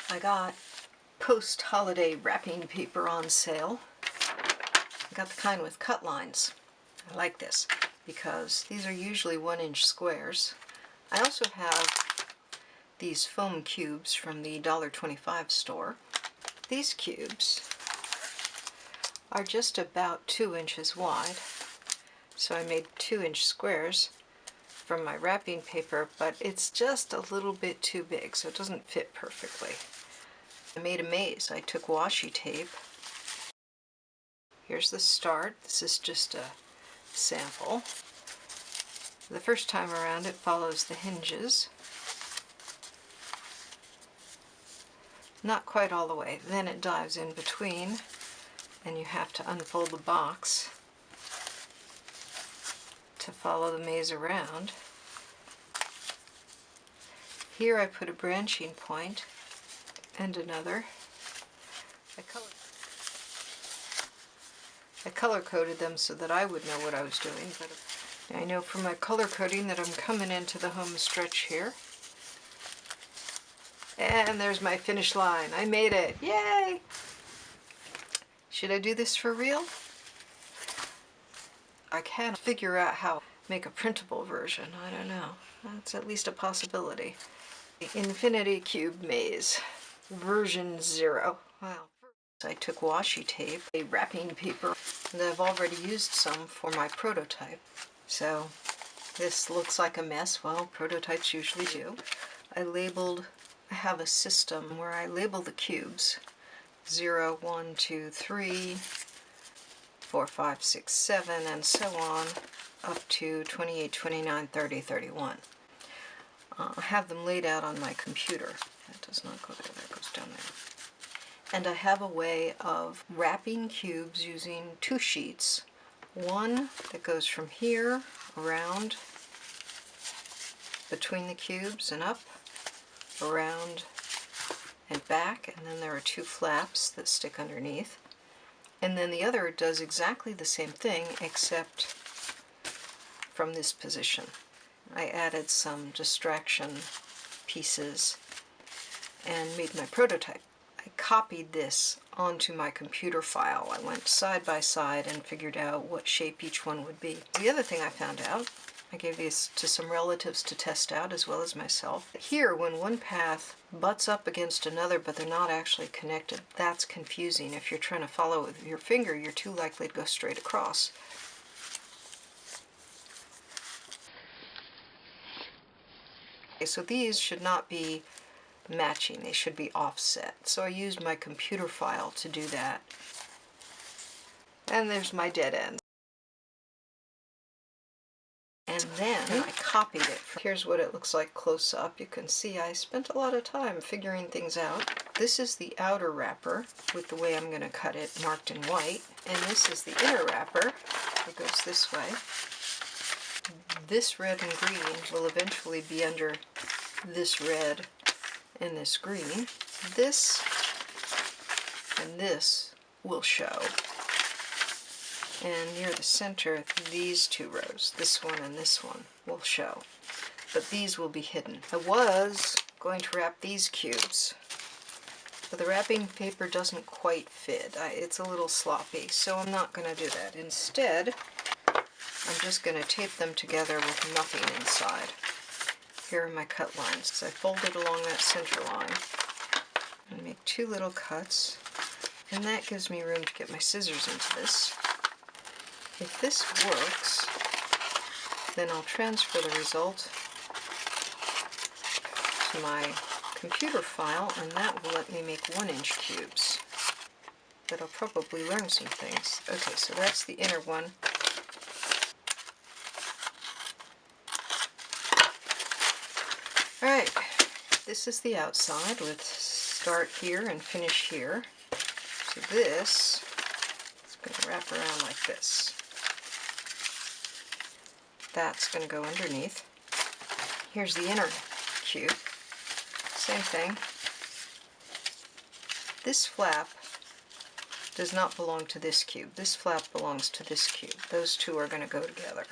I got post-holiday wrapping paper on sale. I got the kind with cut lines. I like this because these are usually 1-inch squares. I also have these foam cubes from the $1.25 store. These cubes are just about 2 inches wide, so I made 2-inch squares from my wrapping paper, but it's just a little bit too big, so it doesn't fit perfectly. I made a maze. I took washi tape. Here's the start. This is just a sample. The first time around it follows the hinges. Not quite all the way. Then it dives in between, and you have to unfold the box to follow the maze around. Here I put a branching point and another. I color-coded them so that I would know what I was doing, but I know from my color coding that I'm coming into the home stretch here. And there's my finish line. I made it! Yay! Should I do this for real? I can't figure out how to make a printable version. I don't know. That's at least a possibility. The Infinity Cube Maze, version 0. Wow. I took washi tape, a wrapping paper, and I've already used some for my prototype. So this looks like a mess. Well, prototypes usually do. I have a system where I label the cubes 0, 1, 2, 3, 4, 5, 6, 7, and so on, up to 28, 29, 30, 31. I have them laid out on my computer. That does not go there, that goes down there. And I have a way of wrapping cubes using 2 sheets. One that goes from here around between the cubes and up, around and back, and then there are 2 flaps that stick underneath. And then the other does exactly the same thing except from this position. I added some distraction pieces and made my prototype. I copied this onto my computer file. I went side by side and figured out what shape each one would be. The other thing I found out, I gave these to some relatives to test out as well as myself. Here, when one path butts up against another but they're not actually connected, that's confusing. If you're trying to follow with your finger, you're too likely to go straight across. Okay, so these should not be matching, they should be offset. So I used my computer file to do that. And there's my dead end. And then I copied it. Here's what it looks like close up. You can see I spent a lot of time figuring things out. This is the outer wrapper with the way I'm going to cut it marked in white. And this is the inner wrapper. It goes this way. This red and green will eventually be under this red and this green. This and this will show. And near the center, these 2 rows, this one and this one, will show. But these will be hidden. I was going to wrap these cubes, but the wrapping paper doesn't quite fit. It's a little sloppy, so I'm not going to do that. Instead, I'm just going to tape them together with nothing inside. Here are my cut lines. So I folded along that center line and make 2 little cuts, and that gives me room to get my scissors into this. If this works, then I'll transfer the result to my computer file, and that will let me make 1-inch cubes. But I'll probably learn some things. Okay, so that's the inner one. Alright, this is the outside with start here and finish here. So this is going to wrap around like this. That's going to go underneath. Here's the inner cube. Same thing. This flap does not belong to this cube. This flap belongs to this cube. Those 2 are going to go together.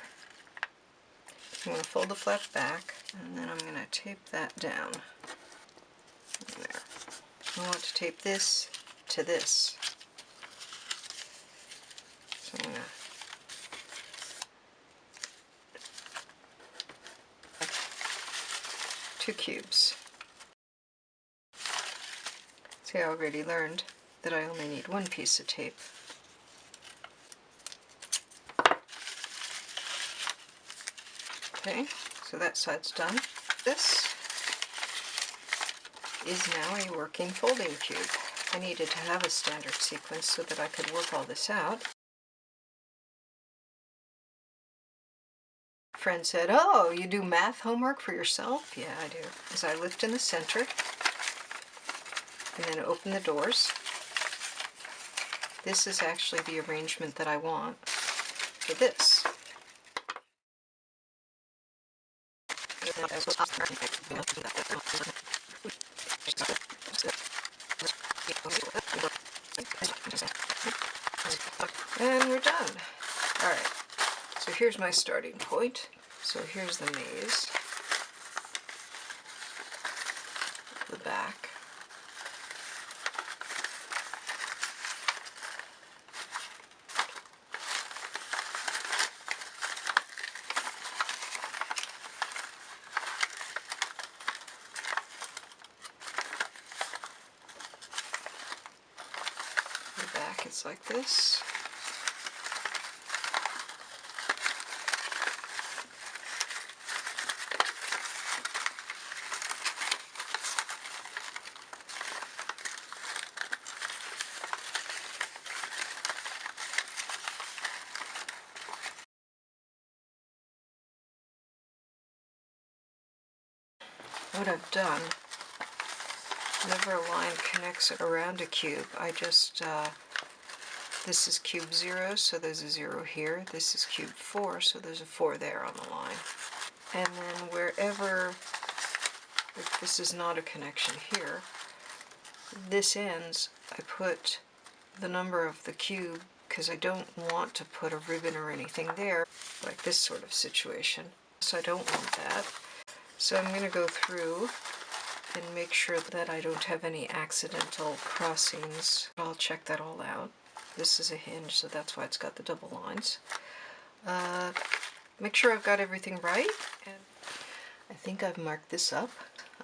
I'm going to fold the flap back, and then I'm going to tape that down. There. I want to tape this to this. So I'm going to 2 cubes. See, I already learned that I only need 1 piece of tape. Okay, so that side's done. This is now a working folding cube. I needed to have a standard sequence so that I could work all this out. Friend said, "Oh, you do math homework for yourself?" Yeah, I do. As I lift in the center and then open the doors. This is actually the arrangement that I want for this. And we're done. Alright, so here's my starting point. So here's the maze, the back. The back is like this. What I've done, whenever a line connects around a cube, I just, this is cube 0, so there's a 0 here. This is cube 4, so there's a 4 there on the line. And then wherever, if this is not a connection here, this ends, I put the number of the cube, because I don't want to put a ribbon or anything there, like this sort of situation. So I don't want that. So I'm going to go through and make sure that I don't have any accidental crossings. I'll check that all out. This is a hinge, so that's why it's got the double lines. Make sure I've got everything right. And I think I've marked this up.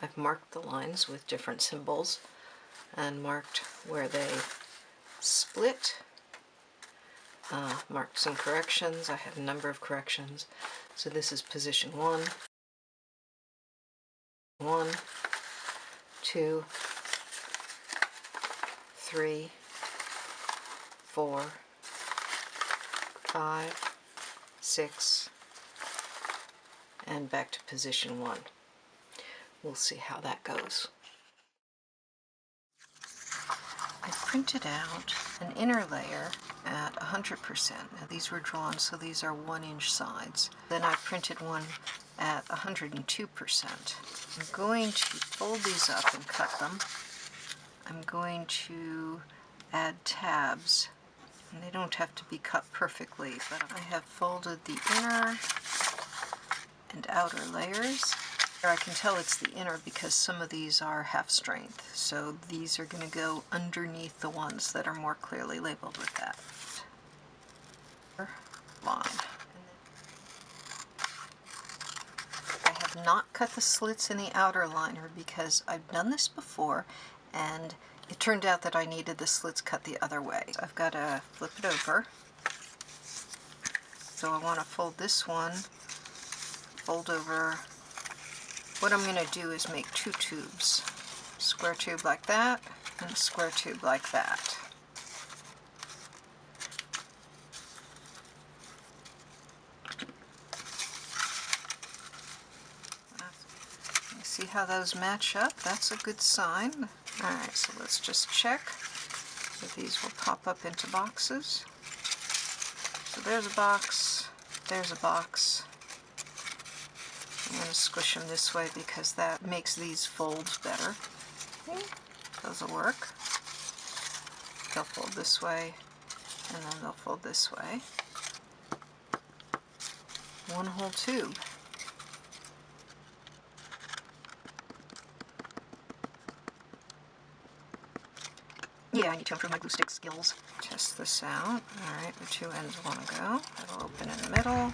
I've marked the lines with different symbols and marked where they split. Marked some corrections. I had a number of corrections. So this is position 1, 2, 3, 4, 5, 6, and back to position 1. We'll see how that goes. I printed out an inner layer at 100%. Now these were drawn, so these are 1-inch sides. Then I printed one at 102%. I'm going to fold these up and cut them. I'm going to add tabs. And they don't have to be cut perfectly, but I have folded the inner and outer layers. I can tell it's the inner because some of these are half strength, so these are going to go underneath the ones that are more clearly labeled with that line. I have not cut the slits in the outer liner because I've done this before and it turned out that I needed the slits cut the other way. I've got to flip it over. So I want to fold this one, fold over. What I'm going to do is make 2 tubes. Square tube like that, and a square tube like that. You see how those match up? That's a good sign. Alright, so let's just check that these will pop up into boxes. So there's a box, there's a box. I'm going to squish them this way because that makes these folds better. Okay, those will work. They'll fold this way, and then they'll fold this way. One whole tube. Yeah, I need to improve my glue stick skills. Test this out. Alright, the two ends want to go. It'll open in the middle.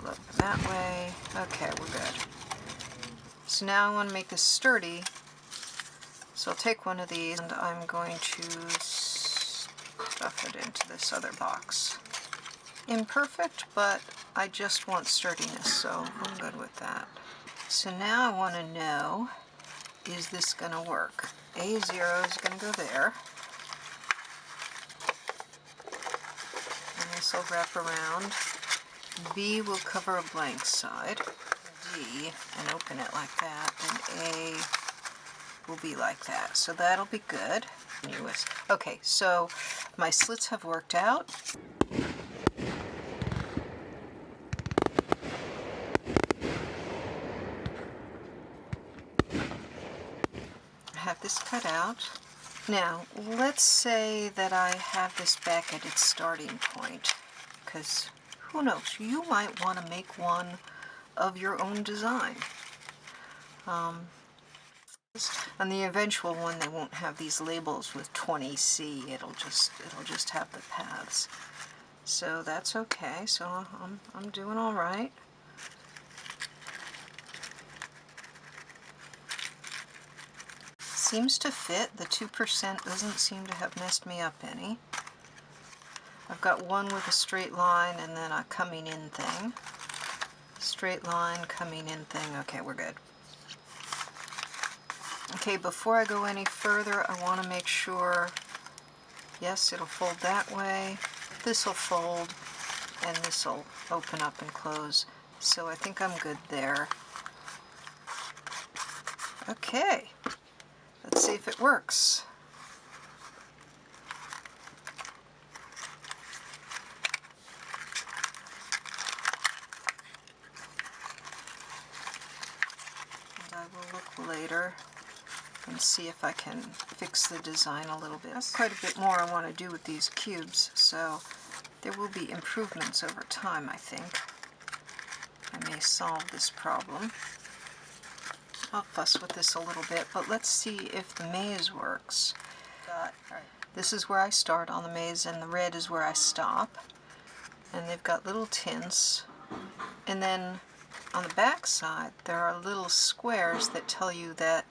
We'll open that way. Okay, we're good. So now I want to make this sturdy. So I'll take one of these and I'm going to stuff it into this other box. Imperfect, but I just want sturdiness, so I'm good with that. So now I want to know, is this going to work? A0 is going to go there. And this will wrap around. B will cover a blank side. D, and open it like that. And A will be like that. So that'll be good. Okay, so my slits have worked out. I have this cut out. Now, let's say that I have this back at its starting point, because who knows, you might want to make one of your own design. On the eventual one, they won't have these labels with 20C. It'll just have the paths. So that's okay. So I'm doing all right. Seems to fit. The 2% doesn't seem to have messed me up any. I've got one with a straight line and then a coming in thing. Straight line, coming in thing. Okay, we're good. Okay, before I go any further, I want to make sure, yes, it'll fold that way. This will fold, and this will open up and close. So I think I'm good there. Okay, let's see if it works. And I will look later and see if I can fix the design a little bit. There's quite a bit more I want to do with these cubes, so there will be improvements over time, I think. I may solve this problem. I'll fuss with this a little bit, but let's see if the maze works. This is where I start on the maze, and the red is where I stop. And they've got little tints. And then on the back side, there are little squares that tell you that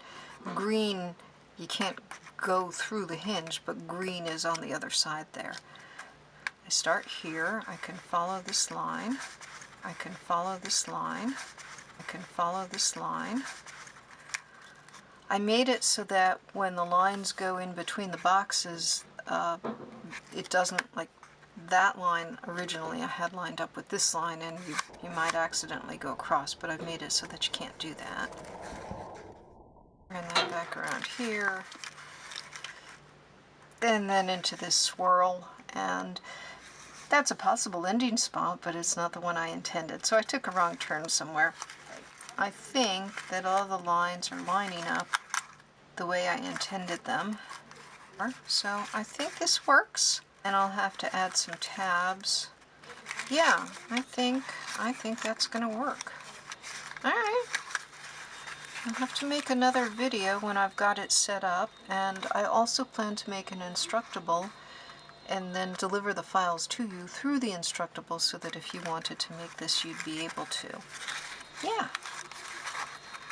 green, you can't go through the hinge, but green is on the other side there. I start here. I can follow this line. I can follow this line. I can follow this line. I made it so that when the lines go in between the boxes, it doesn't, like that line originally I had lined up with this line, and you might accidentally go across, but I've made it so that you can't do that. And then back around here, and then into this swirl, and that's a possible ending spot, but it's not the one I intended, so I took a wrong turn somewhere. I think that all the lines are lining up the way I intended them. So I think this works, and I'll have to add some tabs. Yeah, I think that's gonna work. Alright. I'll have to make another video when I've got it set up, and I also plan to make an Instructable and then deliver the files to you through the Instructable so that if you wanted to make this, you'd be able to. Yeah.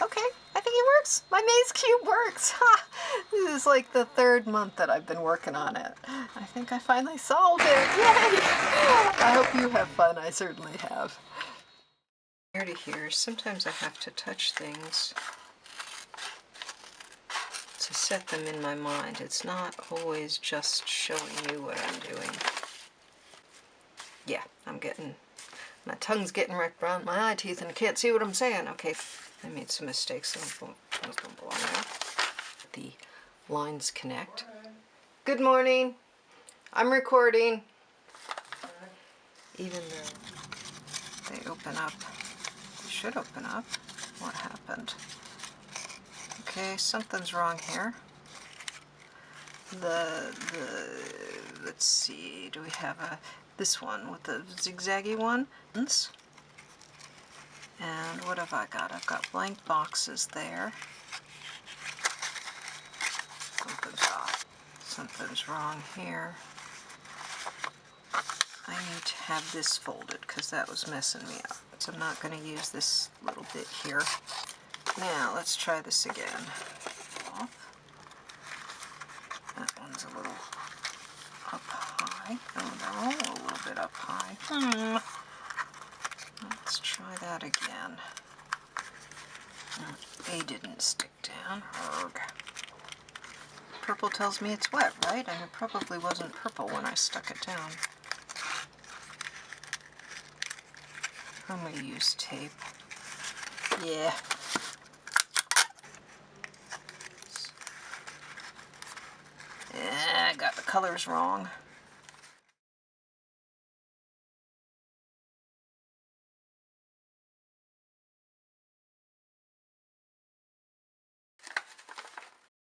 Okay, I think it works. My maze cube works. Ha! This is like the 3rd month that I've been working on it. I think I finally solved it. Yay! I hope you have fun. I certainly have. Here to here, sometimes I have to touch things to set them in my mind. It's not always just showing you what I'm doing. Yeah, my tongue's getting right around my eye teeth and I can't see what I'm saying. Okay, I made some mistakes. Those don't belong there. The lines connect. Good morning. I'm recording. Even though they open up, they should open up. What happened? Okay, something's wrong here. Let's see, do we have this one with the zigzaggy one? And what have I got? I've got blank boxes there. Something's off. Something's wrong here. I need to have this folded because that was messing me up. So I'm not going to use this little bit here. Now let's try this again. That one's a little up high. Oh, they're all a little bit up high. Let's try that again. A didn't stick down. Erg. Purple tells me it's wet, right? And it probably wasn't purple when I stuck it down. I'm going to use tape. Yeah. I got the colors wrong.